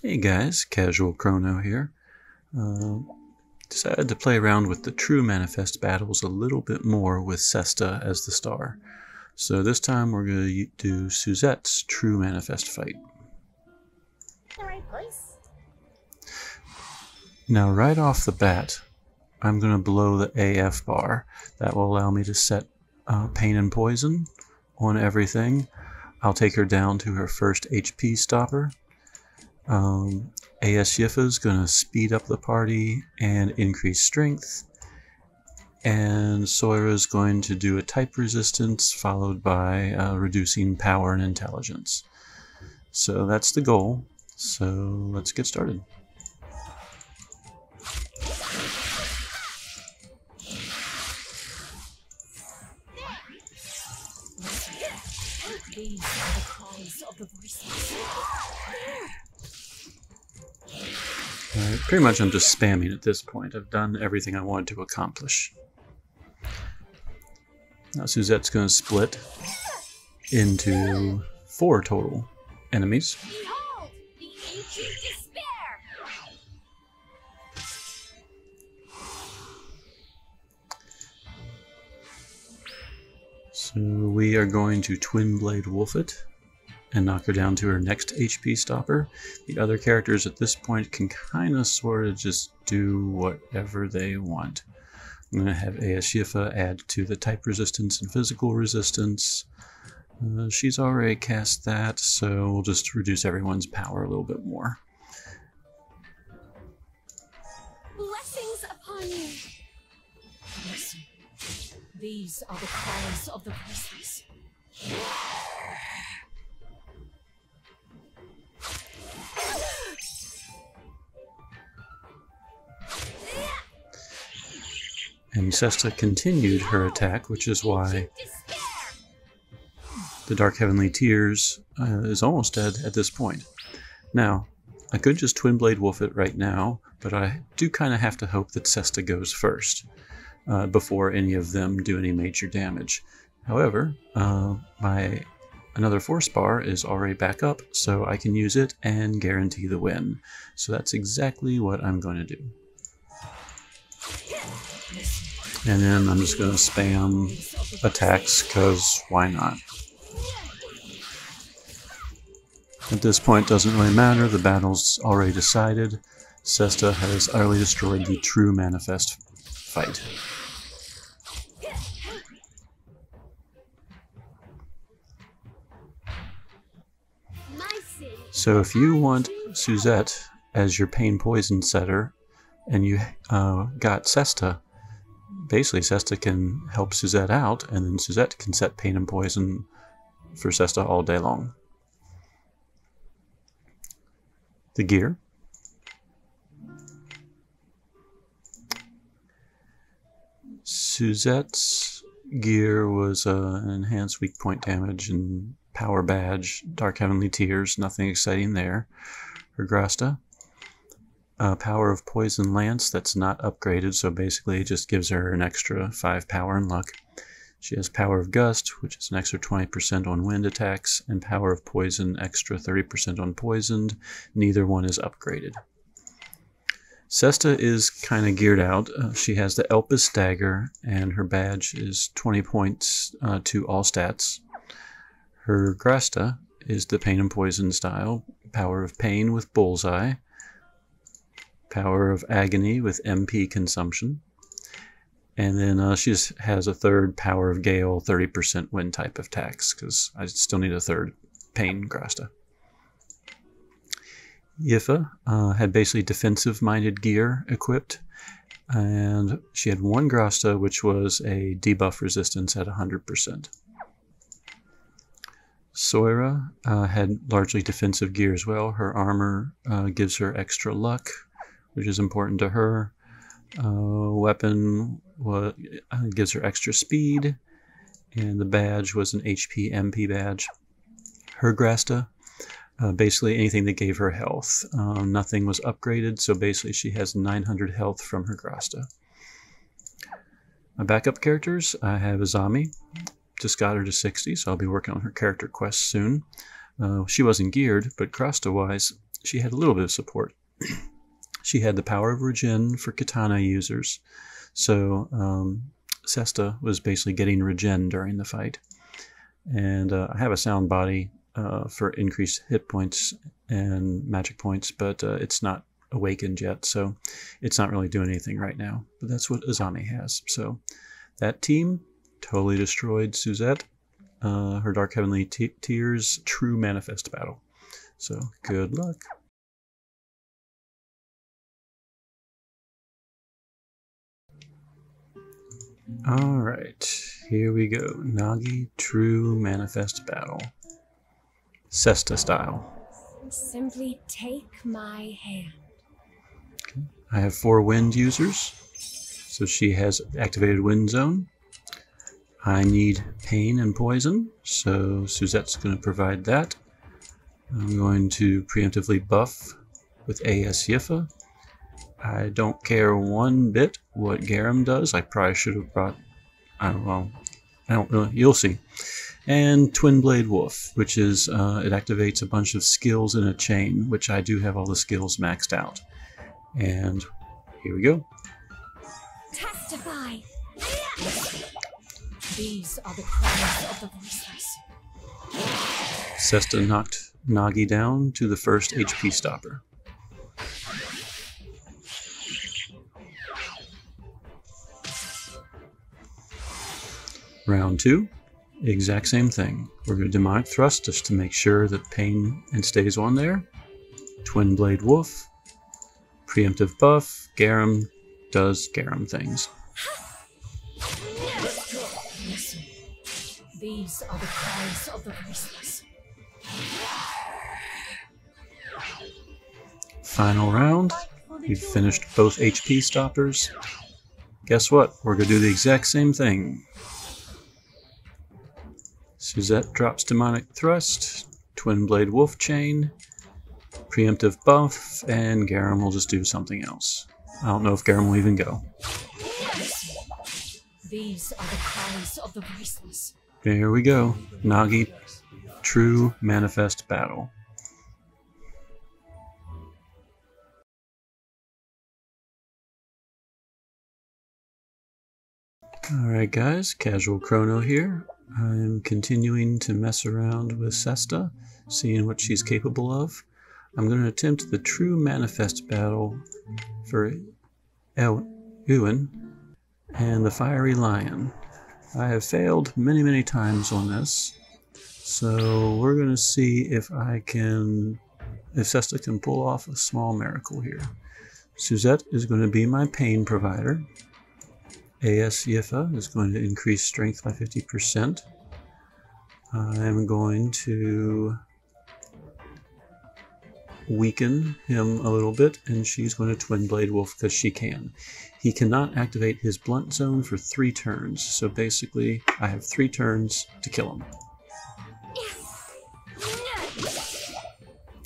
Hey guys, Casual Chrono here. Decided to play around with the True Manifest battles a little bit more with Sesta as the star. So this time we're going to do Suzette's True Manifest fight. Alright, boys. Now right off the bat, I'm going to blow the AF bar. That will allow me to set Pain and Poison on everything. I'll take her down to her first HP stopper. AS Yifa is going to speed up the party and increase strength, and Soira is going to do a type resistance followed by reducing power and intelligence. So that's the goal, so let's get started. These are the cries of the voices. Pretty much I'm just spamming at this point. I've done everything I wanted to accomplish. Now Suzette's going to split into 4 total enemies. Behold, the ancient despair! So we are going to Twin Blade Wolf it and knock her down to her next HP stopper. The other characters at this point can kind of sort of just do whatever they want. I'm going to have AS Yifa add to the type resistance and physical resistance. She's already cast that, so we'll just reduce everyone's power a little bit more. Blessings upon you! Listen, these are the cries of the voices. And Sesta continued her attack, which is why the Dark Heavenly Tears is almost dead at this point. Now, I could just Twin Blade Wolf it right now, but I do kind of have to hope that Sesta goes first before any of them do any major damage. However, my another force bar is already back up, so I can use it and guarantee the win. So that's exactly what I'm going to do. And then I'm just going to spam attacks, because why not? At this point, it doesn't really matter. The battle's already decided. Sesta has utterly destroyed the True Manifest fight. So if you want Suzette as your Pain Poison setter, and you got Sesta, basically Sesta can help Suzette out, and then Suzette can set Pain and Poison for Sesta all day long. The gear. Suzette's gear was an enhanced weak point damage and power badge, Dark Heavenly Tears, nothing exciting there. Her Grasta. Power of Poison Lance, that's not upgraded, so basically it just gives her an extra 5 power and luck. She has Power of Gust, which is an extra 20% on wind attacks, and Power of Poison, extra 30% on poisoned. Neither one is upgraded. Sesta is kind of geared out. She has the Elpis Dagger, and her badge is 20 points to all stats. Her Grasta is the Pain and Poison style, Power of Pain with Bullseye, Power of Agony with MP consumption, and then she just has a third Power of Gale, 30% wind type of attacks, because I still need a third Pain Grasta. Yifa had basically defensive-minded gear equipped, and she had one Grasta, which was a debuff resistance at 100%. Soira had largely defensive gear as well. Her armor gives her extra luck, which is important to her. Weapon gives her extra speed, and the badge was an HP MP badge. Her Grasta, basically anything that gave her health. Nothing was upgraded, so basically she has 900 health from her Grasta. My backup characters, I have Azami. Just got her to 60, so I'll be working on her character quest soon. She wasn't geared, but Grasta-wise, she had a little bit of support. She had the power of regen for katana users, so Sesta was basically getting regen during the fight. And I have a sound body for increased hit points and magic points, but it's not awakened yet, so it's not really doing anything right now. But that's what Azami has. So that team totally destroyed Suzette, her Dark Heavenly Tears True Manifest battle. So good luck. Alright, here we go. Nagi True Manifest Battle. Sesta style. Simply take my hand. Okay. I have 4 wind users, so she has activated wind zone. I need pain and poison, so Suzette's going to provide that. I'm going to preemptively buff with AS Yifa. I don't care one bit what Garam does. I probably should have brought, I don't really, you'll see. And Twin Blade Wolf, which is, it activates a bunch of skills in a chain, which I do have all the skills maxed out. And here we go. Testify! These are the cries of the voiceless. Sesta knocked Nagi down to the first HP stopper. Round 2, exact same thing. We're going to Demonic Thrust just to make sure that pain and stays on there. Twin Blade Wolf. Preemptive buff. Garam does Garam things. Listen. These are the cries of the voiceless. Final round. We've finished both HP stoppers. Guess what? We're going to do the exact same thing. Suzette drops Demonic Thrust, Twin Blade Wolf Chain, Preemptive Buff, and Garam will just do something else. I don't know if Garam will even go. These are the cries of the voiceless. There we go. Nagi True Manifest Battle. Alright guys, Casual Chrono here. I'm continuing to mess around with Sesta, seeing what she's capable of. I'm going to attempt the True Manifest Battle for Ewan and the Fiery Lion. I have failed many times on this, so we're going to see if Sesta can pull off a small miracle here. Suzette is going to be my pain provider. AS Yifa is going to increase strength by 50%. I'm going to weaken him a little bit, and she's going to Twin Blade Wolf because she can. He cannot activate his blunt zone for 3 turns, so basically I have 3 turns to kill him.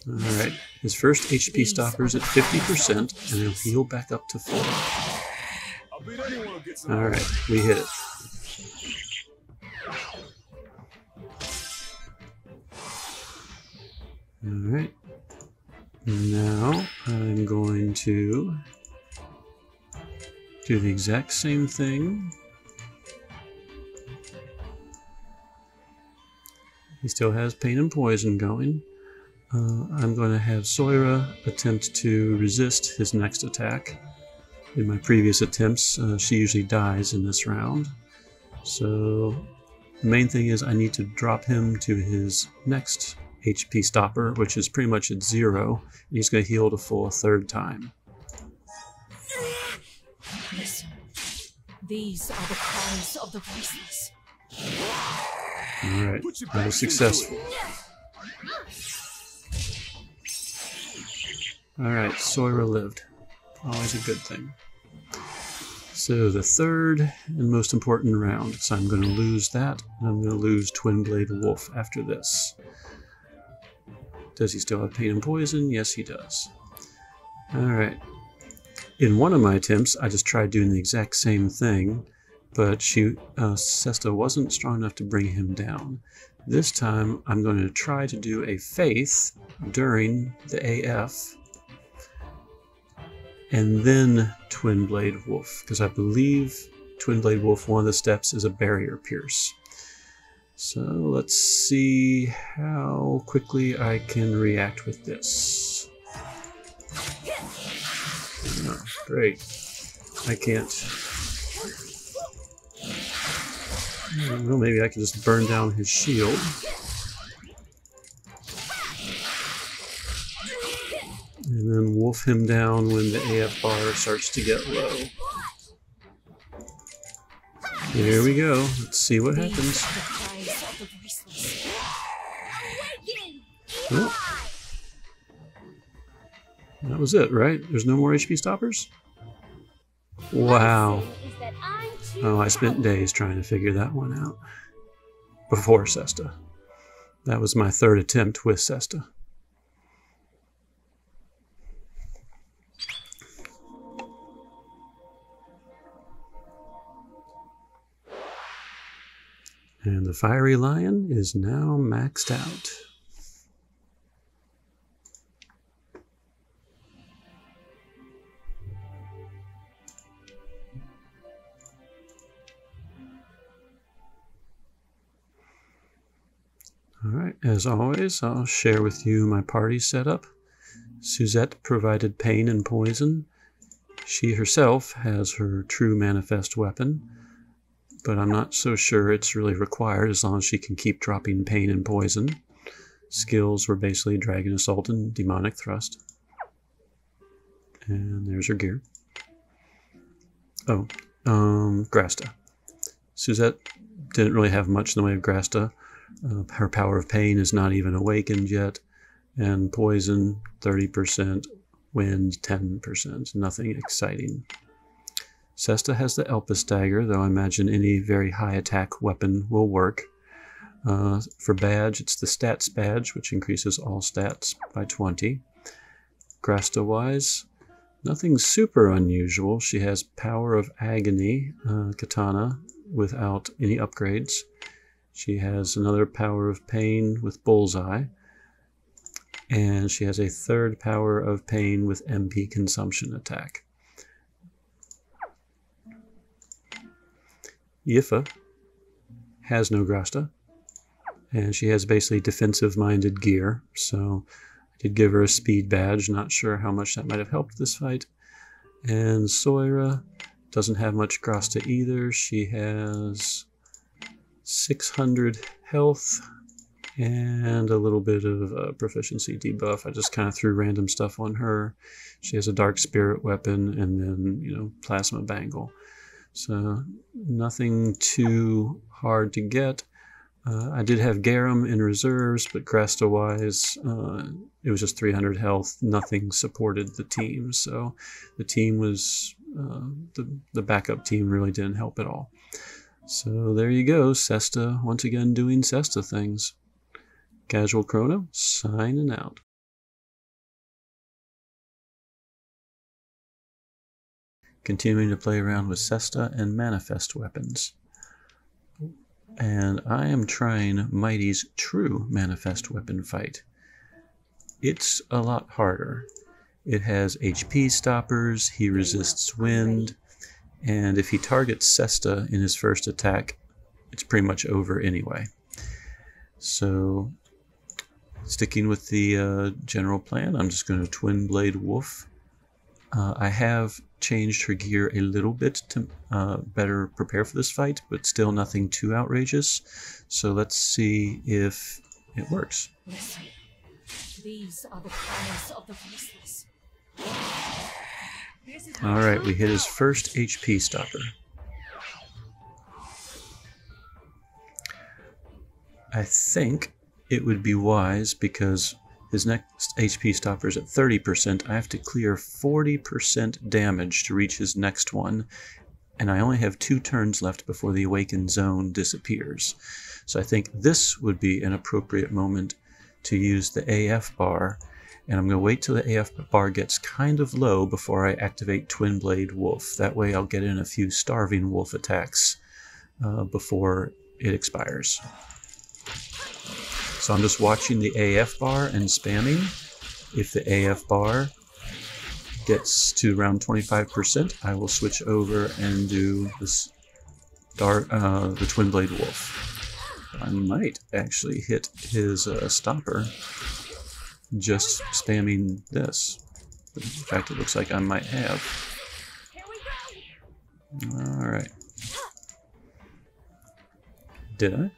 Alright, his first HP stopper's at 50%, and he'll heal back up to 4. Alright, we hit it. Alright. Now I'm going to do the exact same thing. He still has pain and poison going. I'm going to have Soira attempt to resist his next attack. In my previous attempts, she usually dies in this round. So the main thing is I need to drop him to his next HP stopper, which is pretty much at 0, and he's going to heal to full a 3rd time. Listen. These are the cries of the voiceless. Alright, that was successful. Alright, Soira lived. Always a good thing. So the 3rd and most important round. So I'm going to lose that, and I'm going to lose Twin Blade Wolf after this. Does he still have pain and poison? Yes, he does. Alright. In one of my attempts, I just tried doing the exact same thing, but Sesta wasn't strong enough to bring him down. This time I'm going to try to do a Faith during the AF and then Twin Blade Wolf, because I believe Twin Blade Wolf, one of the steps is a barrier pierce. So let's see how quickly I can react with this. Oh, great. I can't. Well, maybe I can just burn down his shield. And then wolf him down when the AF bar starts to get low. Here we go. Let's see what happens. Oh. That was it, right? There's no more HP stoppers? Wow. Oh, I spent days trying to figure that one out. Before Sesta. That was my third attempt with Sesta. And the Fiery Lion is now maxed out. Alright, as always, I'll share with you my party setup. Suzette provided pain and poison. She herself has her true manifest weapon, but I'm not so sure it's really required as long as she can keep dropping pain and poison. Skills were basically Dragon Assault and Demonic Thrust. And there's her gear. Oh, Grasta. Suzette didn't really have much in the way of Grasta. Her power of pain is not even awakened yet, and poison 30%, wind 10%, nothing exciting. Sesta has the Elpis dagger, though I imagine any very high attack weapon will work. For badge, it's the stats badge, which increases all stats by 20. Grasta-wise, nothing super unusual. She has Power of Agony katana without any upgrades. She has another Power of Pain with Bullseye. And she has a third Power of Pain with MP consumption attack. Yifa has no Grasta, and she has basically defensive-minded gear, so I did give her a speed badge. Not sure how much that might have helped this fight. And Soira doesn't have much Grasta either. She has 600 health and a little bit of proficiency debuff. I just kind of threw random stuff on her. She has a Dark Spirit weapon and then, you know, Plasma Bangle. So nothing too hard to get. I did have Garum in reserves, but Grasta-wise, it was just 300 health. Nothing supported the team, so the team was the backup team really didn't help at all. So there you go, Sesta once again doing Sesta things. Casual Chrono signing out. Continuing to play around with Sesta and Manifest weapons. And I am trying Mighty's true Manifest weapon fight. It's a lot harder. It has HP stoppers, he resists wind, and if he targets Sesta in his first attack, it's pretty much over anyway. So, sticking with the general plan, I'm just going to Twin Blade Wolf. I have changed her gear a little bit to better prepare for this fight, but still nothing too outrageous. So let's see if it works. Listen, these are the cries of the voiceless. Alright, we hit his first HP stopper. I think it would be wise, because his next HP stopper is at 30%. I have to clear 40% damage to reach his next one, and I only have 2 turns left before the awakened zone disappears. So I think this would be an appropriate moment to use the AF bar, and I'm going to wait till the AF bar gets kind of low before I activate Twin Blade Wolf. That way I'll get in a few Starving Wolf attacks before it expires. So I'm just watching the AF bar and spamming. If the AF bar gets to around 25%, I will switch over and do this the Twin Blade Wolf. I might actually hit his stopper just spamming this. In fact, it looks like I might have. Alright. Did I?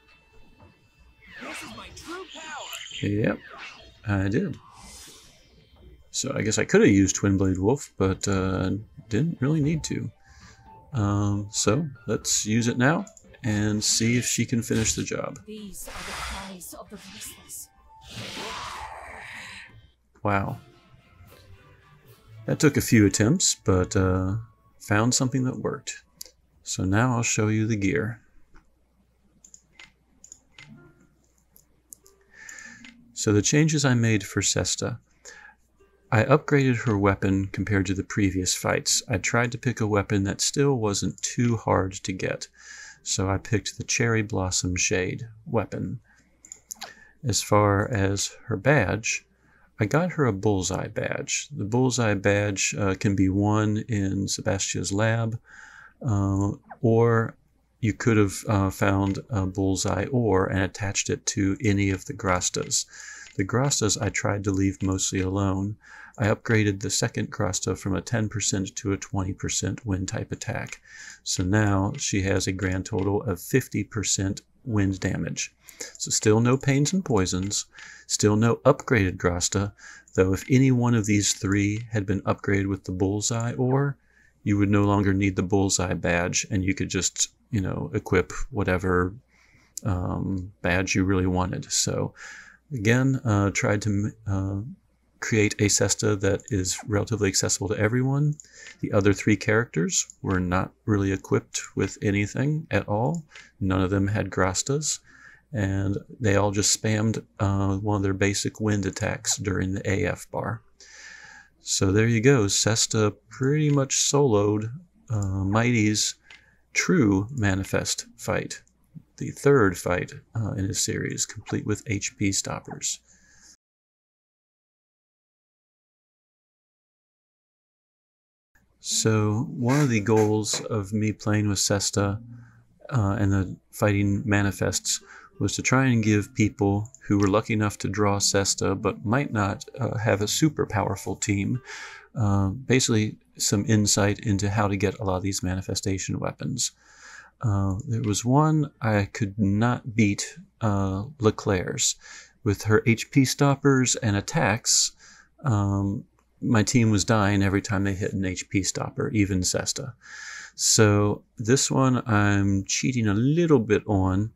Yep, I did. So I guess I could have used Twin Blade Wolf, but didn't really need to. So let's use it now and see if she can finish the job. These are the cries of the voiceless. Wow. That took a few attempts, but found something that worked. So now I'll show you the gear. So the changes I made for Sesta. I upgraded her weapon compared to the previous fights. I tried to pick a weapon that still wasn't too hard to get. So I picked the Cherry Blossom Shade weapon. As far as her badge, I got her a Bullseye badge. The Bullseye badge can be won in Sebastia's lab, or you could have found a Bullseye ore and attached it to any of the Grastas. The Grastas I tried to leave mostly alone. I upgraded the second Grasta from a 10% to a 20% wind type attack. So now she has a grand total of 50% wind damage. So still no pains and poisons, still no upgraded Grasta, though if any one of these three had been upgraded with the Bullseye ore, you would no longer need the Bullseye badge and you could just, you know, equip whatever badge you really wanted. So again, tried to create a Sesta that is relatively accessible to everyone. The other three characters were not really equipped with anything at all. None of them had Grastas, and they all just spammed one of their basic wind attacks during the AF bar. So there you go, Sesta pretty much soloed Mighty's true Manifest fight. The third fight in his series, complete with HP stoppers. So one of the goals of me playing with Sesta and the fighting manifests was to try and give people who were lucky enough to draw Sesta but might not have a super powerful team, basically some insight into how to get a lot of these manifestation weapons. There was one I could not beat, Laclair's. With her HP stoppers and attacks, my team was dying every time they hit an HP stopper, even Sesta. So this one I'm cheating a little bit on.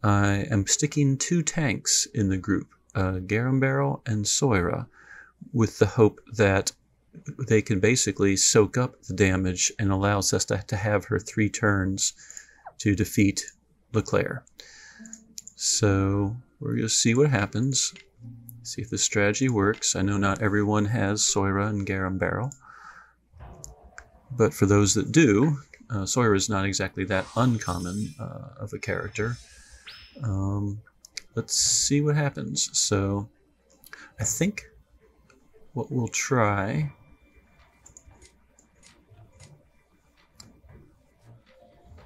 I am sticking two tanks in the group, Garum Barrel and Soira, with the hope that they can basically soak up the damage and allow Sesta to have her 3 turns to defeat Laclair. So we're going to see what happens. See if the strategy works. I know not everyone has Soira and Garum Barrel, but for those that do, Soira is not exactly that uncommon of a character. Let's see what happens. So I think what we'll try,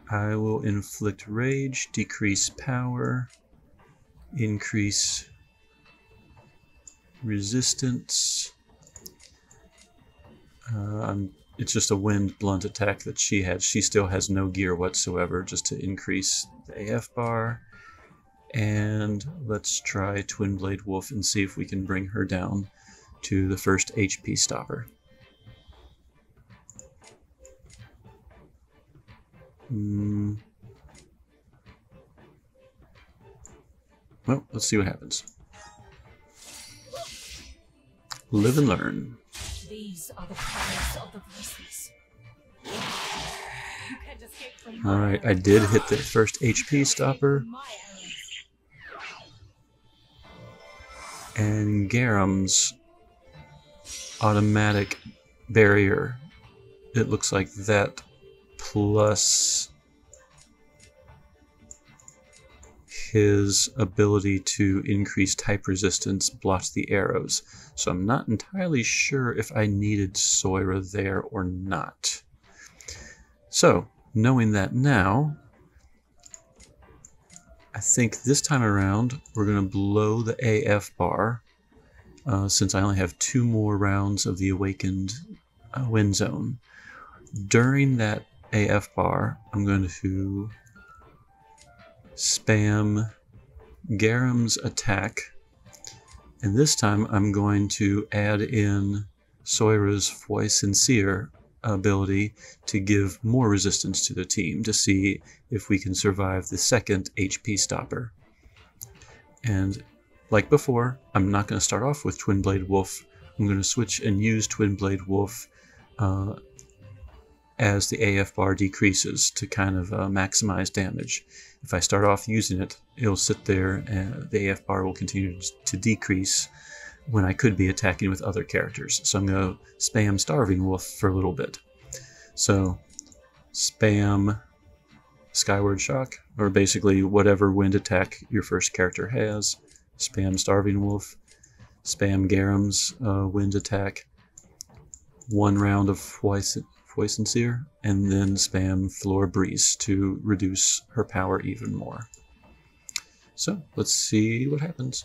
I will inflict rage, decrease power, increase resistance. It's just a wind blunt attack that she has. She still has no gear whatsoever, just to increase the AF bar. And let's try Twin Blade Wolf and see if we can bring her down to the first HP stopper. Well, let's see what happens. Live and learn. These are the cries of the voiceless. Alright, I did hit the first HP stopper. And Garum's automatic barrier, it looks like that plus his ability to increase type resistance blocked the arrows. So I'm not entirely sure if I needed Soira there or not. So, knowing that now, I think this time around we're going to blow the AF bar, since I only have 2 more rounds of the Awakened Wind Zone. During that AF bar, I'm going to spam Garam's attack, and this time I'm going to add in Soira's Foi Sincere ability to give more resistance to the team to see if we can survive the second HP stopper. And like before, I'm not going to start off with Twin Blade Wolf. I'm going to switch and use Twin Blade Wolf as the AF bar decreases to kind of maximize damage. If I start off using it, it'll sit there and the AF bar will continue to decrease when I could be attacking with other characters. So I'm going to spam Starving Wolf for a little bit. So spam Skyward Shock, or basically whatever wind attack your first character has. Spam Starving Wolf, spam Garam's wind attack, 1 round of Foi Sincere, and then spam Floor Breeze to reduce her power even more. So let's see what happens.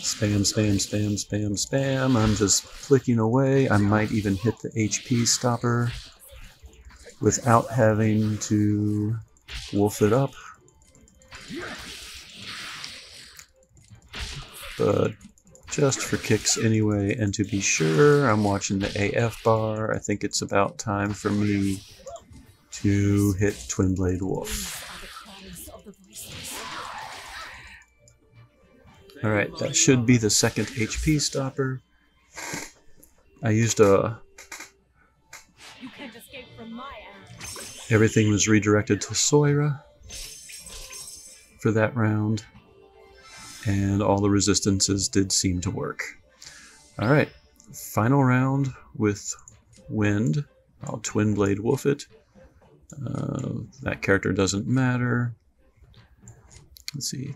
Spam, spam, spam, spam, spam. I'm just flicking away. I might even hit the HP stopper without having to wolf it up. But just for kicks anyway, and to be sure, I'm watching the AF bar. I think it's about time for me to hit Twin Blade Wolf. Alright, that should be the second HP stopper. I used everything was redirected to Soira for that round, and all the resistances did seem to work. Alright, final round with Wind. I'll Twin Blade Wolf it. That character doesn't matter. Let's see.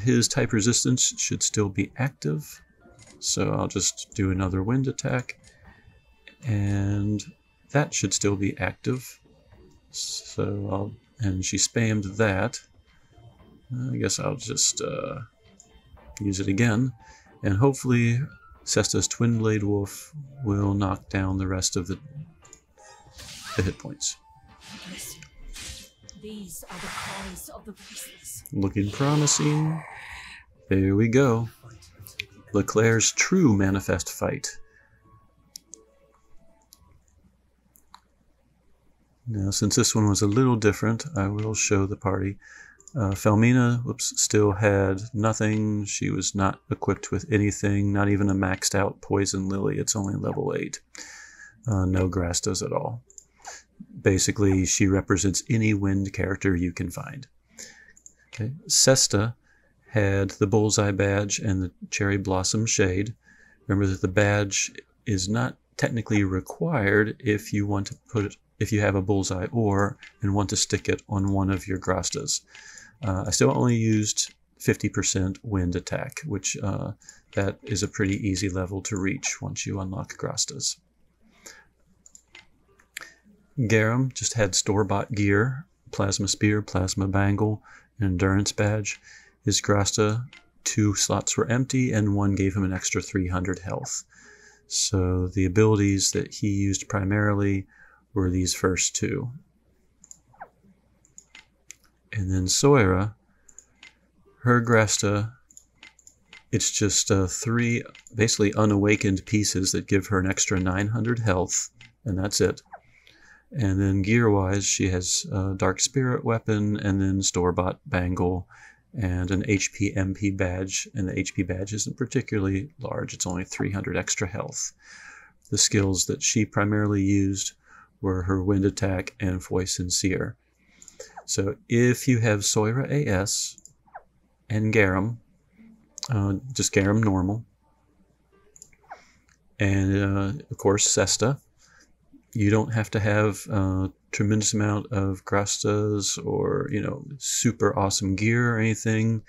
His type resistance should still be active, so I'll just do another wind attack, and that should still be active. So and she spammed that. I guess I'll just use it again, and hopefully Sesta's Twin Blade Wolf will knock down the rest of the hit points. These are the cries of the voiceless. Looking promising. There we go. Laclair's true manifest fight. Now, since this one was a little different, I will show the party. Felmina, still had nothing. She was not equipped with anything, not even a maxed out Poison Lily. It's only level 8. No Grastas at all. Basically, she represents any wind character you can find. Okay. Sesta had the Bullseye badge and the Cherry Blossom Shade. Remember that the badge is not technically required if you want to if you have a Bullseye Ore and want to stick it on one of your Grastas. I still only used 50% wind attack, which that is a pretty easy level to reach once you unlock Grastas. Garam just had store-bought gear, Plasma Spear, Plasma Bangle, and Endurance Badge. His Grasta, 2 slots were empty, and 1 gave him an extra 300 health. So the abilities that he used primarily were these first 2. And then Soira, her Grasta, it's just 3 basically unawakened pieces that give her an extra 900 health, and that's it. And then gear-wise, she has a Dark Spirit weapon, and then store-bought Bangle, and an HP MP badge. And the HP badge isn't particularly large, it's only 300 extra health. The skills that she primarily used were her Wind Attack and Foi Sincere. So if you have Soira AS and Garam, just Garam normal, and of course Sesta, You don't have to have a tremendous amount of Grastas or, super awesome gear or anything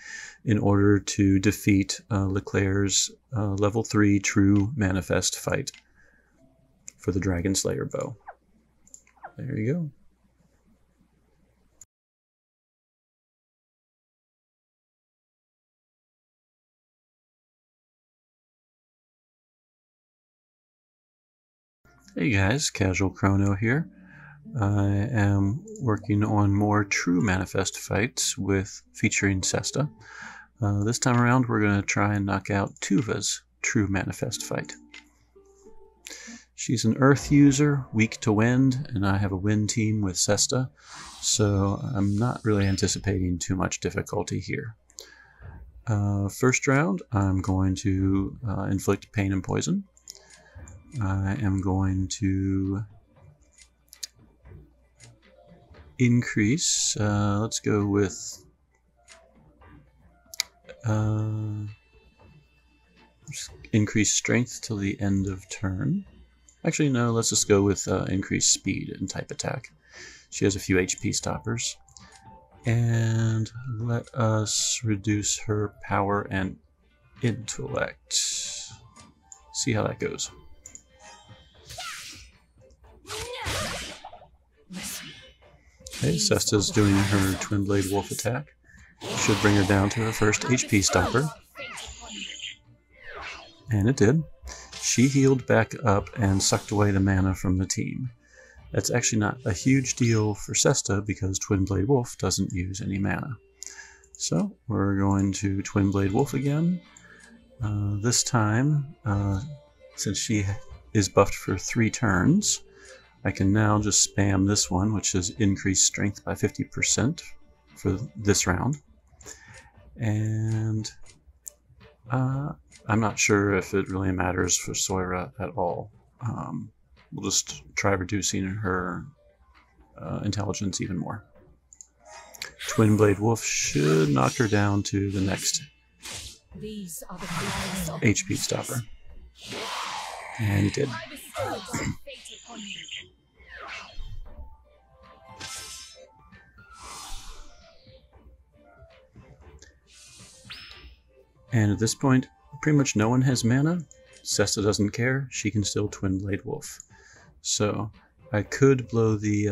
in order to defeat Leclerc's level 3 true manifest fight for the Dragon Slayer bow. There you go. Hey guys, Casual Chrono here. I am working on more true manifest fights featuring Sesta. This time around we're going to try and knock out Toova's true manifest fight. She's an earth user, weak to wind, and I have a wind team with Sesta, so I'm not really anticipating too much difficulty here. First round, I'm going to inflict pain and poison. I am going to increase, let's go with increase strength till the end of turn. Actually, no, let's just go with increased speed and type attack. She has a few HP stoppers. And let us reduce her power and intellect. See how that goes. Okay, Sesta's doing her Twin Blade Wolf attack. Should bring her down to her first HP stopper. And it did. She healed back up and sucked away the mana from the team. That's actually not a huge deal for Sesta because Twin Blade Wolf doesn't use any mana. So we're going to Twin Blade Wolf again. This time, since she is buffed for 3 turns, I can now just spam this one, which is increased strength by 50% for this round. And I'm not sure if it really matters for Soira at all. We'll just try reducing her intelligence even more. Twin Blade Wolf should knock her down to the next HP stopper. And it did. And at this point, pretty much no one has mana. Sesta doesn't care. She can still Twin Blade Wolf. So I could blow the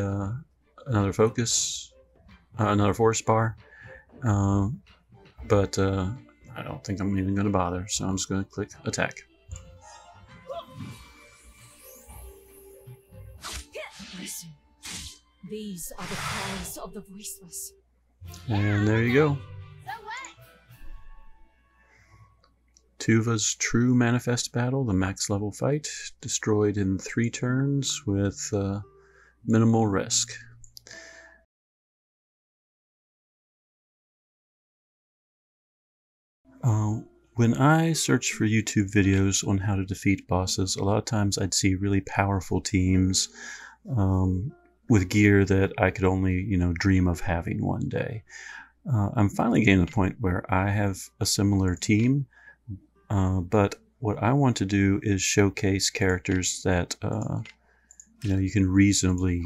another focus, another force bar, but I don't think I'm even going to bother. So I'm just going to click attack. Listen, these are the cries of the voiceless. And there you go. Toova's true manifest battle, the max level fight, destroyed in 3 turns with minimal risk. When I search for YouTube videos on how to defeat bosses, a lot of times I'd see really powerful teams with gear that I could only, dream of having one day. I'm finally getting to the point where I have a similar team. But what I want to do is showcase characters that you can reasonably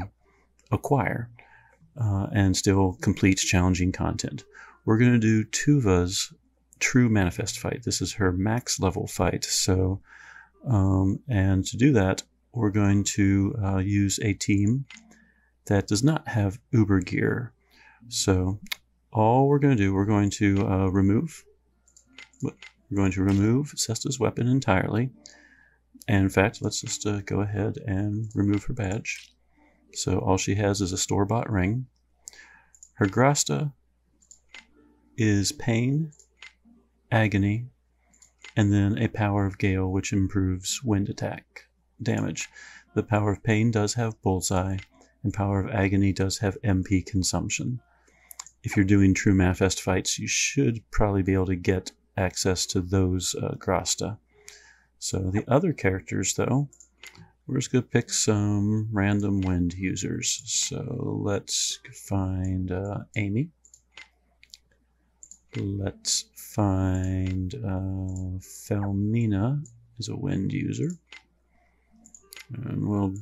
acquire and still complete challenging content. We're going to do Toova's true manifest fight. This is her max level fight. So, and to do that, we're going to use a team that does not have Uber gear. So, all we're going to do, we're going to remove. We're going to remove Sesta's weapon entirely. And in fact, let's just go ahead and remove her badge. So all she has is a store-bought ring. Her Grasta is Pain, Agony, and then a Power of Gale, which improves wind attack damage. The Power of Pain does have Bullseye, and Power of Agony does have MP consumption. If you're doing true manifest fights, you should probably be able to get access to those Grasta. So the other characters, though, we're just going to pick some random wind users. So let's find Amy. Let's find Felmina is a wind user. And we'll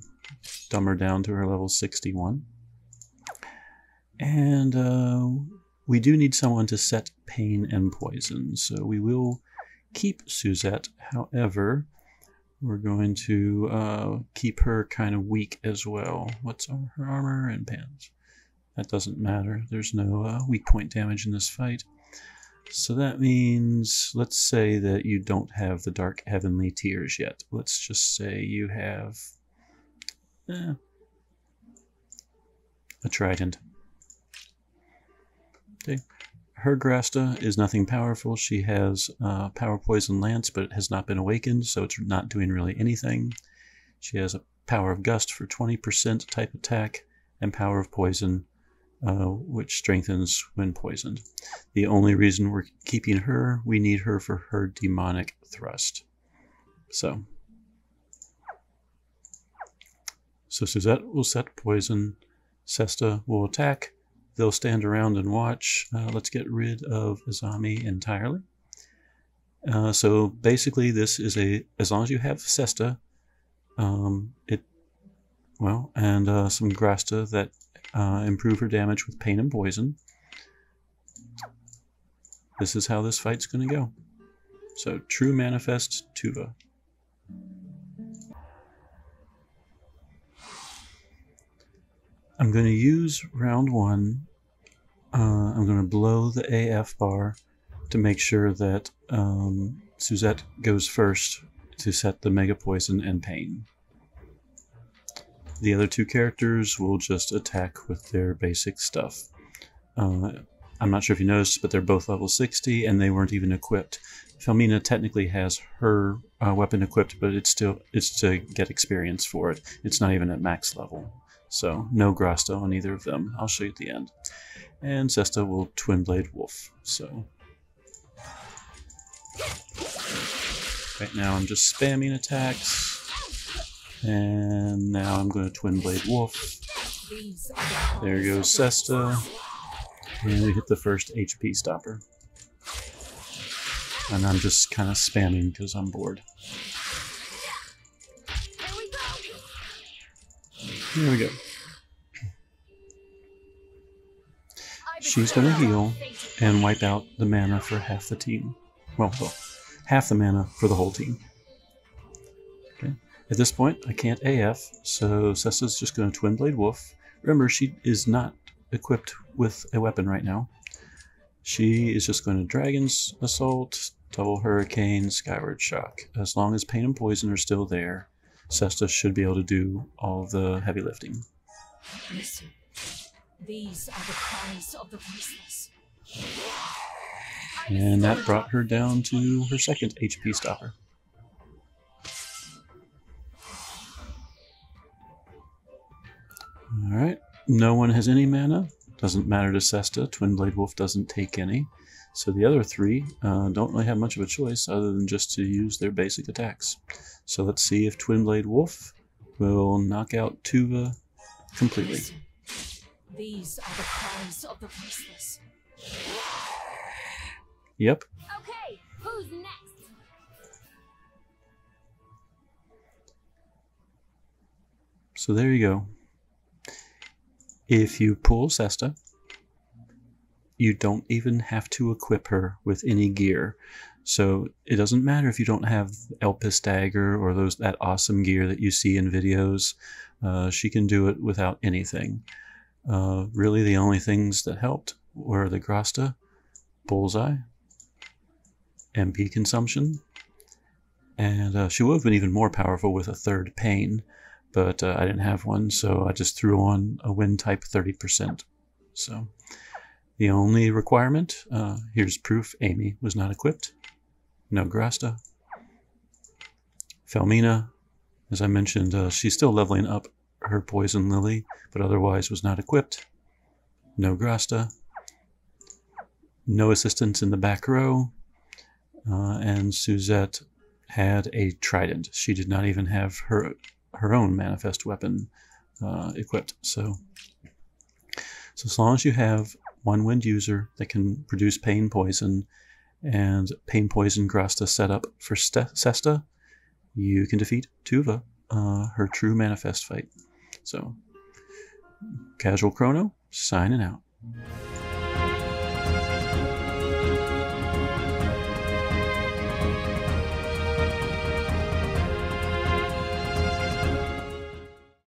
dumb her down to her level 61. And we do need someone to set pain and poison, so we will keep Suzette. However, we're going to keep her kind of weak as well. What's her armor and pants? That doesn't matter. There's no weak point damage in this fight. So that means, let's say that you don't have the Dark Heavenly Tears yet. Let's just say you have a Trident. Okay. Her Grasta is nothing powerful. She has Power Poison Lance, but it has not been awakened, so it's not doing really anything. She has a Power of Gust for 20% type attack, and Power of Poison, which strengthens when poisoned. The only reason we're keeping her, we need her for her Demonic Thrust. So Suzette will set poison. Sesta will attack. They'll stand around and watch. Let's get rid of Azami entirely. So basically this is as long as you have Sesta, and some Grasta that improve her damage with pain and poison. This is how this fight's going to go. So True Manifest Toova. I'm going to use round 1. I'm going to blow the AF bar to make sure that Suzette goes first to set the Mega Poison and Pain. The other 2 characters will just attack with their basic stuff. I'm not sure if you noticed, but they're both level 60 and they weren't even equipped. Felmina technically has her weapon equipped, but it's to get experience for it. It's not even at max level. So no Grasta on either of them. I'll show you at the end. And Sesta will Twin Blade Wolf. So right now I'm just spamming attacks. And now I'm going to Twin Blade Wolf. There goes Sesta. And we hit the first HP stopper. And I'm just kind of spamming because I'm bored. Here we go. She's going to heal and wipe out the mana for half the team. Well, half the mana for the whole team. Okay. At this point, I can't AF, so Sesta's just going to Twin Blade Wolf. Remember, she is not equipped with a weapon right now. She is just going to Dragon's Assault, Double Hurricane, Skyward Shock. As long as Pain and Poison are still there, Sesta should be able to do all the heavy lifting. Listen, these are the cries of the voiceless. And that brought her down to her second HP stopper. Alright, no one has any mana. Doesn't matter to Sesta. Twin Blade Wolf doesn't take any. So the other 3 don't really have much of a choice other than just to use their basic attacks. So let's see if Twin Blade Wolf will knock out Toova completely. Listen, these are the cries of the voiceless. Yep. Okay, who's next? So there you go. If you pull Sesta, you don't even have to equip her with any gear. So it doesn't matter if you don't have Elpis Dagger or that awesome gear that you see in videos. She can do it without anything. Really the only things that helped were the Grasta, Bullseye, MP consumption, and she would have been even more powerful with a 3rd Pain, but I didn't have one, so I just threw on a Wind type 30%. So the only requirement, here's proof Amy was not equipped. No Grasta. Felmina, as I mentioned, she's still leveling up her Poison Lily, but otherwise was not equipped. No Grasta. No assistance in the back row. And Suzette had a Trident. She did not even have her own manifest weapon equipped. So as long as you have one Wind user that can produce Pain Poison and Pain Poison Grasta set up for Sesta, you can defeat Toova, her true manifest fight. So, Casual Chrono, signing out.